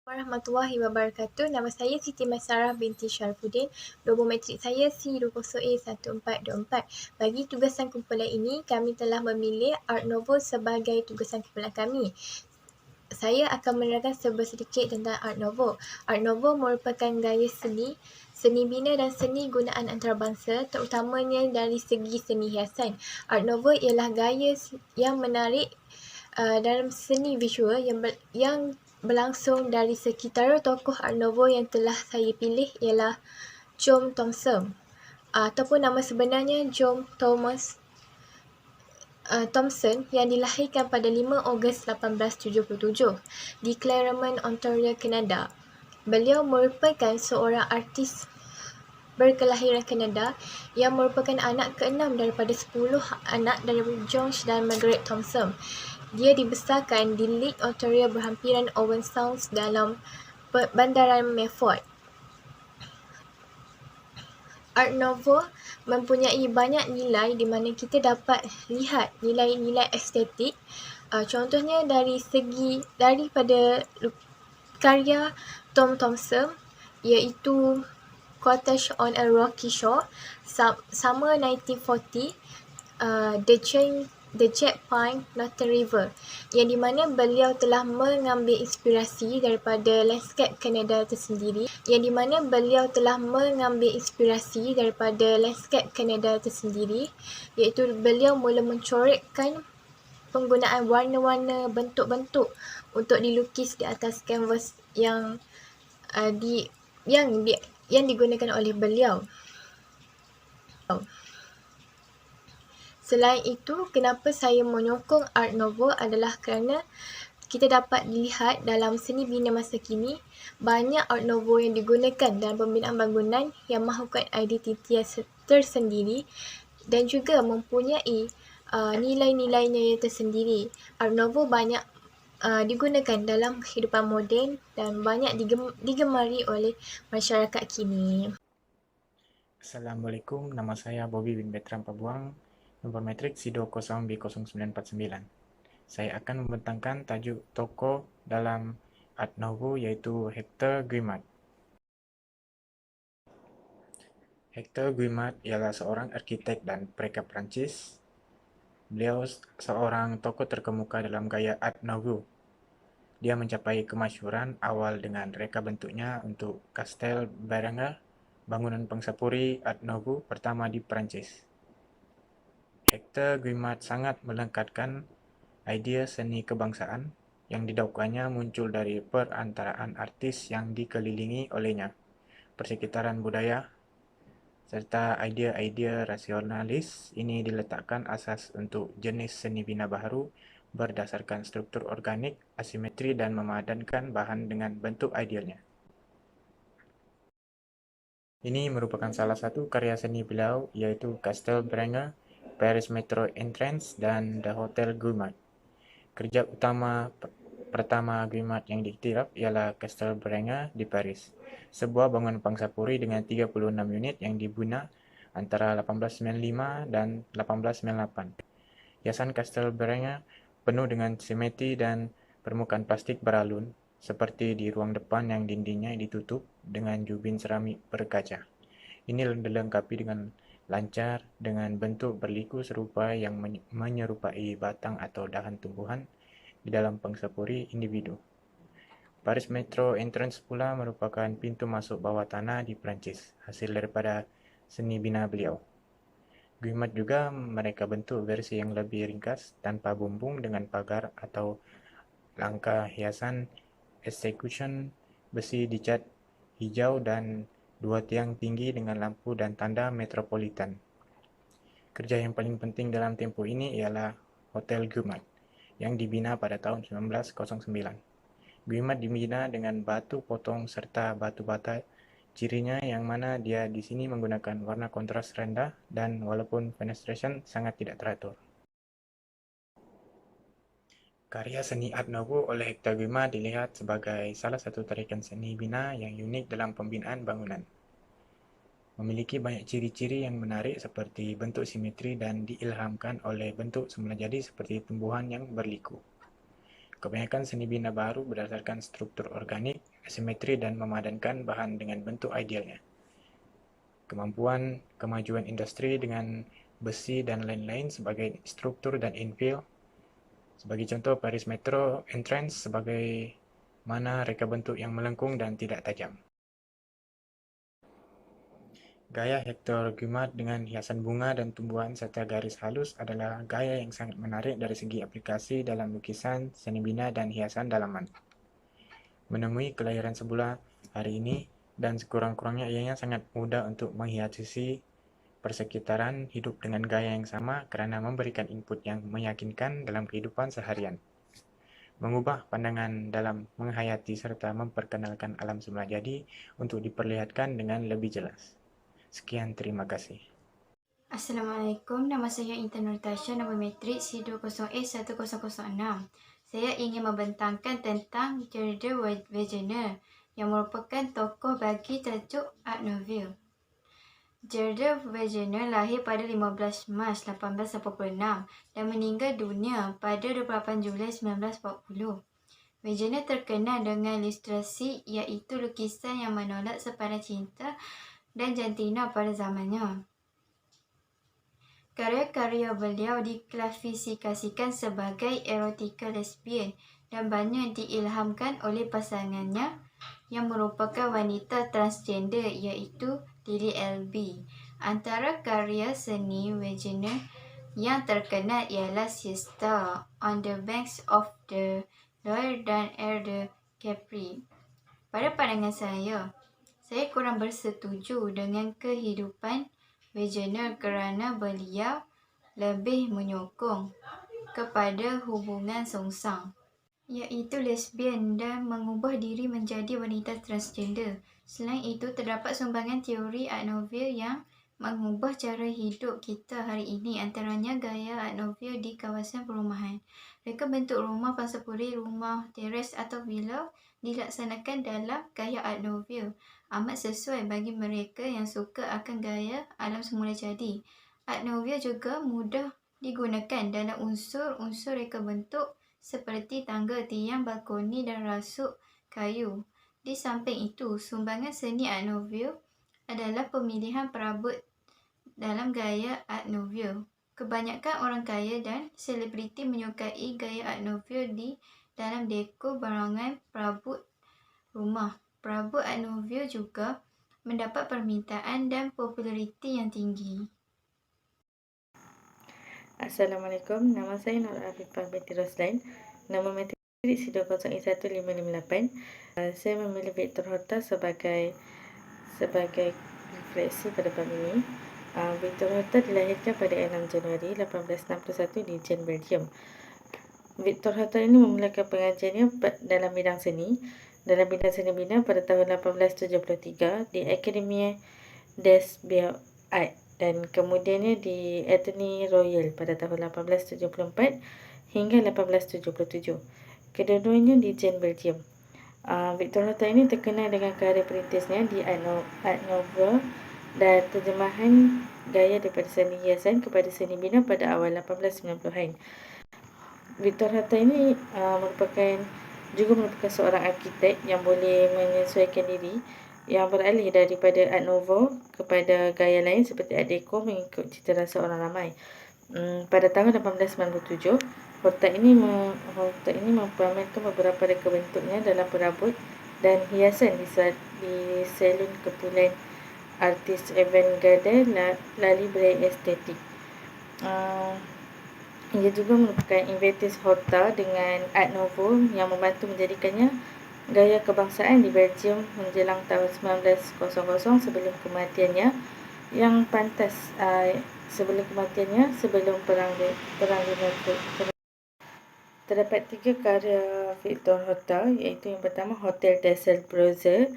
Warahmatullahi wabarakatuh. Nama saya Siti Maisarah binti Syarifuddin. Nombor matrik saya C20A1424. Bagi tugasan kumpulan ini, kami telah memilih Art Nouveau sebagai tugasan kumpulan kami. Saya akan menerangkan sedikit tentang Art Nouveau. Art Nouveau merupakan gaya seni bina dan seni gunaan antarabangsa, terutamanya dari segi seni hiasan. Art Nouveau ialah gaya yang menarik dalam seni visual yang berlangsung dari sekitar tokoh Art Nouveau yang telah saya pilih ialah John Thomson ataupun nama sebenarnya John Thomas Thomson yang dilahirkan pada 5 Ogos 1877 di Claremont, Ontario, Kanada. Beliau merupakan seorang artis berkelahiran Kanada yang merupakan anak ke-6 daripada 10 anak dari John dan Margaret Thomson. Dia dibesarkan di Leeds, Ontario berhampiran Owen Sound dalam bandaran Medford. Art Nouveau mempunyai banyak nilai di mana kita dapat lihat nilai-nilai estetik. Contohnya daripada karya Tom Thomson iaitu Cottage on a Rocky Shore, Summer 1940, The Jet Pine, Northern River, yang di mana beliau telah mengambil inspirasi daripada lanskap Kanada tersendiri, iaitu beliau mula mencoretkan penggunaan warna-warna bentuk-bentuk untuk dilukis di atas kanvas yang digunakan oleh beliau. Selain itu, kenapa saya menyokong Art Nouveau adalah kerana kita dapat dilihat dalam seni bina masa kini, banyak Art Nouveau yang digunakan dalam pembinaan bangunan yang mahukan identiti tersendiri dan juga mempunyai nilai-nilainya yang tersendiri. Art Nouveau banyak digunakan dalam kehidupan moden dan banyak digemari oleh masyarakat kini. Assalamualaikum, nama saya Bobby bin Betram Pabuang, nombor matrik C20B0949. Saya akan membentangkan tajuk tokoh dalam Art Nouveau yaitu Hector Guimard. Hector Guimard ialah seorang arkitek dan perekat Prancis. Beliau seorang tokoh terkemuka dalam gaya Art Nouveau. Dia mencapai kemasyhuran awal dengan reka bentuknya untuk Castel Berenguer, bangunan pangsapuri Art Nouveau pertama di Prancis. Hector Guimard sangat melengkapkan idea seni kebangsaan yang didakwanya muncul dari perantaraan artis yang dikelilingi olehnya, persekitaran budaya, serta idea-idea rasionalis. Ini diletakkan asas untuk jenis seni bina baru berdasarkan struktur organik, asimetri, dan memadankan bahan dengan bentuk idealnya. Ini merupakan salah satu karya seni beliau, yaitu Castel Berenguer, Paris Metro Entrance, dan The Hotel Guimard. Kerja utama pertama Guimard yang diiktiraf ialah Castel Berenguer di Paris, sebuah bangunan pangsapuri dengan 36 unit yang dibina antara 1895 dan 1898. Hiasan Castel Berenguer penuh dengan simetri dan permukaan plastik beralun, seperti di ruang depan yang dindingnya ditutup dengan jubin seramik berkaca. Ini dilengkapi dengan lancar dengan bentuk berliku serupa yang menyerupai batang atau dahan tumbuhan di dalam pangsapuri individu. Paris Metro Entrance pula merupakan pintu masuk bawah tanah di Prancis, hasil daripada seni bina beliau. Guimard juga mereka bentuk versi yang lebih ringkas tanpa bumbung dengan pagar atau langkah hiasan execution besi dicat hijau dan 2 tiang tinggi dengan lampu dan tanda metropolitan. Kerja yang paling penting dalam tempo ini ialah Hotel Guimard yang dibina pada tahun 1909. Guimard dibina dengan batu potong serta batu bata, cirinya yang mana dia di sini menggunakan warna kontras rendah dan walaupun fenestration sangat tidak teratur. Karya seni Art Nouveau oleh Hector Guimard dilihat sebagai salah satu tarikan seni bina yang unik dalam pembinaan bangunan. Memiliki banyak ciri-ciri yang menarik seperti bentuk simetri dan diilhamkan oleh bentuk semula jadi seperti tumbuhan yang berliku. Kebanyakan seni bina baru berdasarkan struktur organik, asimetri dan memadankan bahan dengan bentuk idealnya. Kemajuan industri dengan besi dan lain-lain sebagai struktur dan infill. Sebagai contoh, Paris Metro Entrance sebagai mana reka bentuk yang melengkung dan tidak tajam. Gaya Hector Guimard dengan hiasan bunga dan tumbuhan serta garis halus adalah gaya yang sangat menarik dari segi aplikasi dalam lukisan, seni bina, dan hiasan dalaman. Menemui kelahiran sebuah hari ini, dan sekurang-kurangnya ianya sangat mudah untuk menghiasi persekitaran hidup dengan gaya yang sama karena memberikan input yang meyakinkan dalam kehidupan seharian. Mengubah pandangan dalam menghayati serta memperkenalkan alam semula jadi untuk diperlihatkan dengan lebih jelas. Sekian, terima kasih. Assalamualaikum, nama saya Intan Nurtasha, nama metrik C20A1006. Saya ingin membentangkan tentang Gerard Wegener yang merupakan tokoh bagi tajuk Art Nouveau. Gerard Wegener lahir pada 15 Mac 1886 dan meninggal dunia pada 28 Julai 1940. Wegener terkenal dengan ilustrasi iaitu lukisan yang menolak sepadan cinta dan jantina pada zamannya. Karya-karya beliau diklasifikasikan sebagai erotika lesbian dan banyak diilhamkan oleh pasangannya yang merupakan wanita transgender iaitu Lily Elbe. Antara karya seni Wegener yang terkenal ialah Siesta, On the Banks of the Loire dan Air de Capri. Pada pandangan saya kurang bersetuju dengan kehidupan Wegener kerana beliau lebih menyokong kepada hubungan songsang, iaitu lesbian dan mengubah diri menjadi wanita transgender. Selain itu, terdapat sumbangan teori Art Nouveau yang mengubah cara hidup kita hari ini, antaranya gaya Art Nouveau di kawasan perumahan. Reka bentuk rumah pangsapuri, rumah teres atau villa dilaksanakan dalam gaya Art Nouveau. Amat sesuai bagi mereka yang suka akan gaya alam semula jadi. Art Nouveau juga mudah digunakan dalam unsur-unsur reka bentuk seperti tangga, tiang, balkoni dan rasuk kayu. Di samping itu, sumbangan seni Art Nouveau adalah pemilihan perabot dalam gaya Art Nouveau. Kebanyakan orang kaya dan selebriti menyukai gaya Art Nouveau di dalam dekor barangan perabot rumah. Perabot Art Nouveau juga mendapat permintaan dan populariti yang tinggi. Assalamualaikum, nama saya Nur Afifah binti Roslan. Nama metrik C20E1558. Saya memilih Victor Horta sebagai refleksi pada bab ini. Victor Horta dilahirkan pada 6 Januari 1861 di Gent, Belgium. Victor Horta ini memulakan pengajiannya dalam bidang seni bina pada tahun 1873 di Académie des Beaux-Arts dan kemudiannya di Athénée Royal pada tahun 1874 hingga 1877. Kedua-duanya di Gent, Belgium. Victor Horta ini terkenal dengan karya perintisnya di Art Nouveau dan terjemahan gaya daripada seni hiasan kepada seni bina pada awal 1890-an. Victor Horta ini merupakan seorang arkitek yang boleh menyesuaikan diri, yang beralih daripada Art Nouveau kepada gaya lain seperti Art Deco mengikut cita rasa orang ramai. Pada tahun 1897, Horta ini memamerkan beberapa reka bentuknya dalam perabot dan hiasan di salon kumpulan artis avant-garde La Libre Esthétique. Ia juga merupakan inventis Horta dengan Art Nouveau yang membantu menjadikannya gaya kebangsaan di Belgium menjelang tahun 1900 sebelum kematiannya sebelum Perang Dunia Kedua. Terdapat 3 karya Victor Horta, iaitu yang pertama Hotel Texel Brussels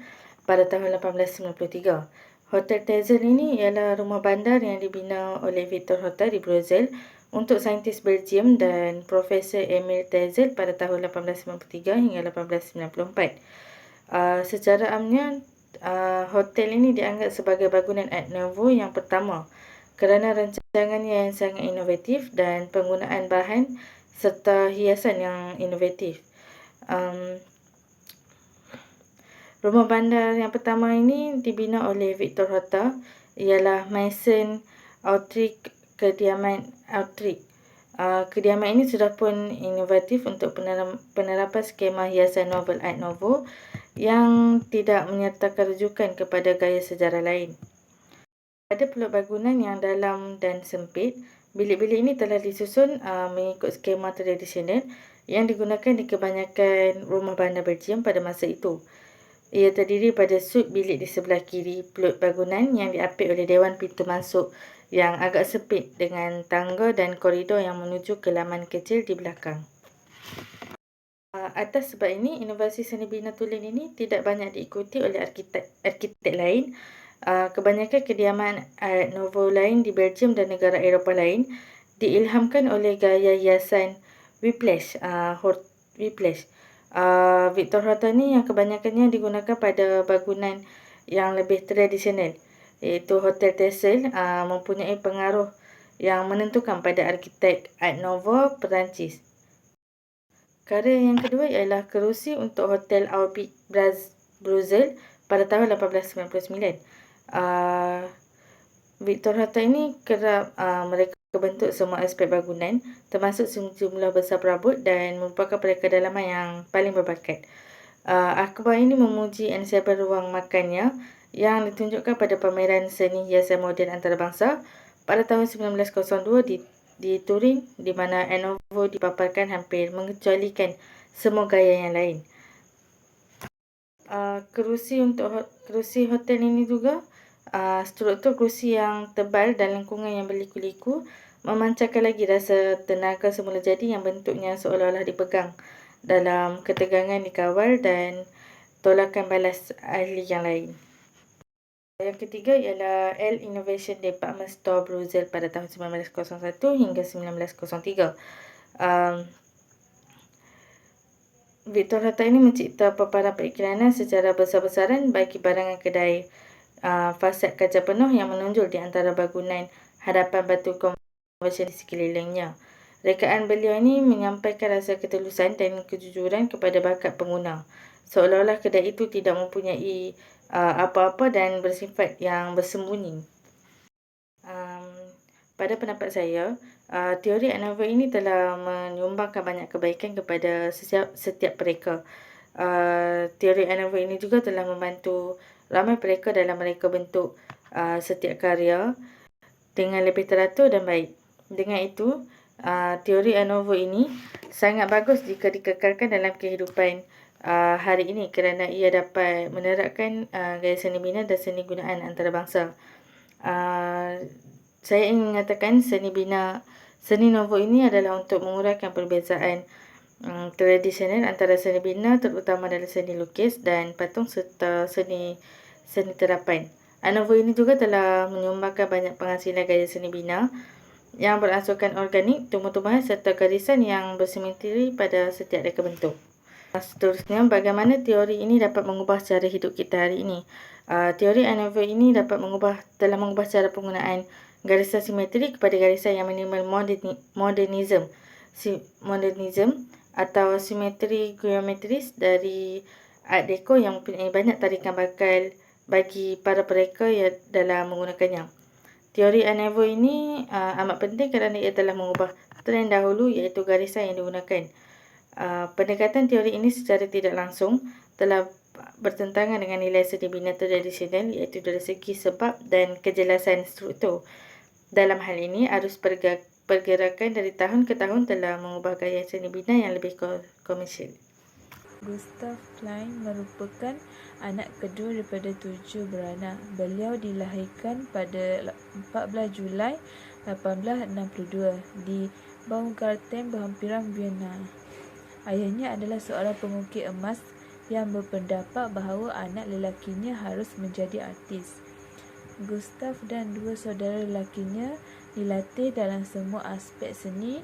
pada tahun 1893. Hotel Texel ini ialah rumah bandar yang dibina oleh Victor Horta di Brussels untuk saintis Belgium dan Profesor Emile Texel pada tahun 1893 hingga 1894. Secara amnya, hotel ini dianggap sebagai bangunan Art Nouveau yang pertama kerana rancangannya yang sangat inovatif dan penggunaan bahan serta hiasan yang inovatif. Rumah bandar yang pertama ini dibina oleh Victor Horta, ialah Mason Outreach Kediaman Outreach. Kediaman ini sudah pun inovatif untuk penerapan skema hiasan novel Art Nouveau yang tidak menyertakan rujukan kepada gaya sejarah lain. Pada peluk bangunan yang dalam dan sempit, bilik-bilik ini telah disusun mengikut skema tradisional yang digunakan di kebanyakan rumah bandar Belgium pada masa itu. Ia terdiri pada sud bilik di sebelah kiri peluk bangunan yang diapit oleh dewan pintu masuk yang agak sempit dengan tangga dan koridor yang menuju ke laman kecil di belakang. Atas sebab ini, inovasi seni bina tulen ini tidak banyak diikuti oleh arkitek lain. Kebanyakan kediaman Art Nouveau lain di Belgium dan negara Eropah lain diilhamkan oleh gaya hiasan whiplash. Victor Horta ni yang kebanyakannya digunakan pada bangunan yang lebih tradisional, iaitu Hotel Texel, mempunyai pengaruh yang menentukan pada arkitek Art Nouveau Perancis. Karya yang kedua ialah kerusi untuk Hotel Orbit Brussels pada tahun 1899. Victor Horta ini kerap mereka bentuk semua aspek bangunan, termasuk sejumlah besar perabot, dan merupakan mereka dalaman yang paling berbakat. Akhbar ini memuji ensembel ruang makannya yang ditunjukkan pada pameran seni hiasan moden antarabangsa pada tahun 1902 di Turin, di mana Art Nouveau dipaparkan hampir mengecualikan semua gaya yang lain. Kerusi hotel ini juga, struktur kerusi yang tebal dan lengkungan yang berliku-liku memancarkan lagi rasa tenaga semula jadi yang bentuknya seolah-olah dipegang dalam ketegangan dikawal dan tolakan balas ahli yang lain. Yang ketiga ialah L Innovation Department Store Brussels pada tahun 1901 hingga 1903. Victor Horta ini mencipta paparan periklanan secara besar-besaran bagi barangan kedai fasad kaca penuh yang menonjol di antara bangunan hadapan batu konvensi di sekelilingnya. Rekaan beliau ini menyampaikan rasa ketulusan dan kejujuran kepada bakat pengguna, seolah-olah kedai itu tidak mempunyai apa-apa dan bersifat yang bersembunyi. Pada pendapat saya, teori Art Nouveau ini telah menyumbangkan banyak kebaikan kepada setiap mereka. Teori Art Nouveau ini juga telah membantu ramai mereka dalam mereka bentuk setiap karya dengan lebih teratur dan baik. Dengan itu, teori Art Nouveau ini sangat bagus jika dikekalkan dalam kehidupan hari ini kerana ia dapat menerapkan gaya seni bina dan seni gunaan antarabangsa. Saya ingin mengatakan seni Nouveau ini adalah untuk mengurangkan perbezaan tradisional antara seni bina, terutama dalam seni lukis dan patung, serta seni terapan. Art Nouveau ini juga telah menyumbangkan banyak penghasilan gaya seni bina yang berasaskan organik, tumbuh-tumbuhan serta garisan yang bersimetri pada setiap reka bentuk. Seterusnya, bagaimana teori ini dapat mengubah cara hidup kita hari ini? Teori Art Nouveau ini telah mengubah cara penggunaan garisan simetri kepada garisan yang minimal modernism atau simetri geometris dari Art Deco yang mempunyai banyak tarikan bakal bagi para pereka dalam menggunakannya. Teori Art Nouveau ini amat penting kerana ia telah mengubah trend dahulu, iaitu garisan yang digunakan. Pendekatan teori ini secara tidak langsung telah bertentangan dengan nilai seni bina tradisional, iaitu dari segi sebab dan kejelasan struktur. Dalam hal ini, arus pergerakan dari tahun ke tahun telah mengubah gaya seni bina yang lebih komersial. Gustav Klein merupakan anak kedua daripada 7 beranak. Beliau dilahirkan pada 14 Julai 1862 di Baumgarten, berhampiran Vienna. Ayahnya adalah seorang pengukir emas yang berpendapat bahawa anak lelakinya harus menjadi artis. Gustav dan 2 saudara lelakinya dilatih dalam semua aspek seni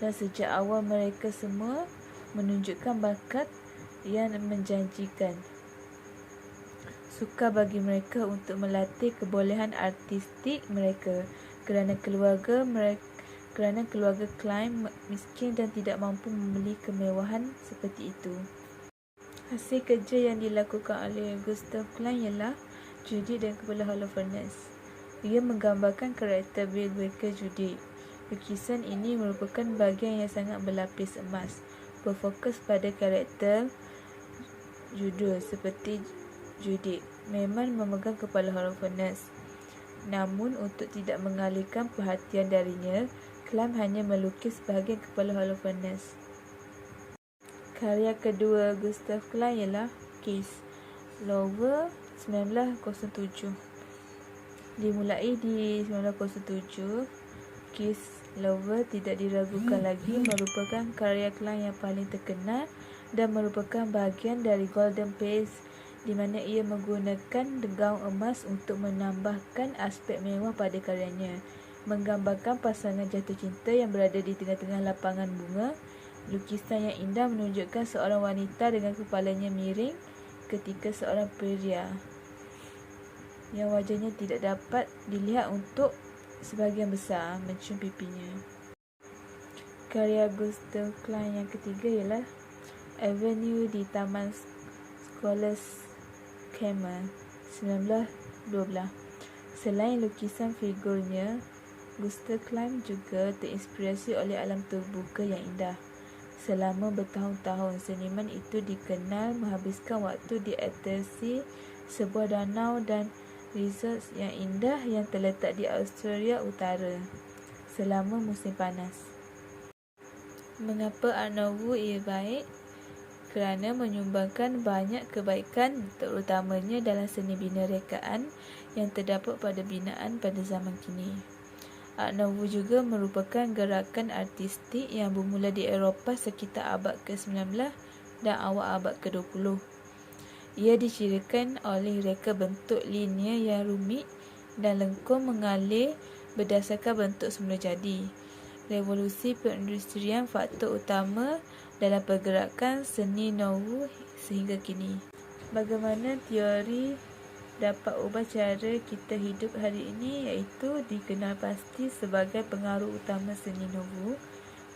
dan sejak awal mereka semua menunjukkan bakat yang menjanjikan. Sukar bagi mereka untuk melatih kebolehan artistik mereka kerana keluarga Klein miskin dan tidak mampu membeli kemewahan seperti itu. Hasil kerja yang dilakukan oleh Gustav Klein ialah Judi dan Kepala Holofernes. Ia menggambarkan karakter Bill Baker Judi. Lukisan ini merupakan bahagian yang sangat berlapis emas, berfokus pada karakter judul seperti Judi memang memegang kepala Holofernes. Namun untuk tidak mengalihkan perhatian darinya, Klein hanya melukis bahagian kepala Holofernes. Karya kedua Gustav Klein ialah Kiss, Louvre 1907. Dimulai di 1907, Kiss Louvre tidak diragukan lagi merupakan karya Klein yang paling terkenal dan merupakan bahagian dari Golden Phase, di mana ia menggunakan gaun emas untuk menambahkan aspek mewah pada karyanya, menggambarkan pasangan jatuh cinta yang berada di tengah-tengah lapangan bunga. Lukisan yang indah menunjukkan seorang wanita dengan kepalanya miring ketika seorang pria yang wajahnya tidak dapat dilihat untuk sebahagian besar mencium pipinya. Karya Gustav Klein yang ketiga ialah Avenue di Taman Scholars Kammer 1912. Selain lukisan figurnya, Gustav Klein juga terinspirasi oleh alam terbuka yang indah. Selama bertahun-tahun, seniman itu dikenal menghabiskan waktu di atasi sebuah danau dan resort yang indah yang terletak di Australia Utara selama musim panas. Mengapa Art Nouveau ia baik? Kerana menyumbangkan banyak kebaikan, terutamanya dalam seni bina rekaan yang terdapat pada binaan pada zaman kini. Art Nouveau juga merupakan gerakan artistik yang bermula di Eropah sekitar abad ke-19 dan awal abad ke-20. Ia dicirikan oleh reka bentuk linear yang rumit dan lengkung mengalir berdasarkan bentuk semula jadi. Revolusi perindustrian faktor utama dalam pergerakan seni Nouveau sehingga kini. Bagaimana teori dapat ubah cara kita hidup hari ini, iaitu dikenal pasti sebagai pengaruh utama seni Nouveau.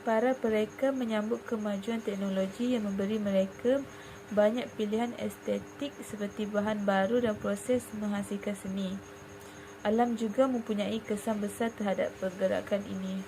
Para pereka menyambut kemajuan teknologi yang memberi mereka banyak pilihan estetik seperti bahan baru dan proses menghasilkan seni. Alam juga mempunyai kesan besar terhadap pergerakan ini.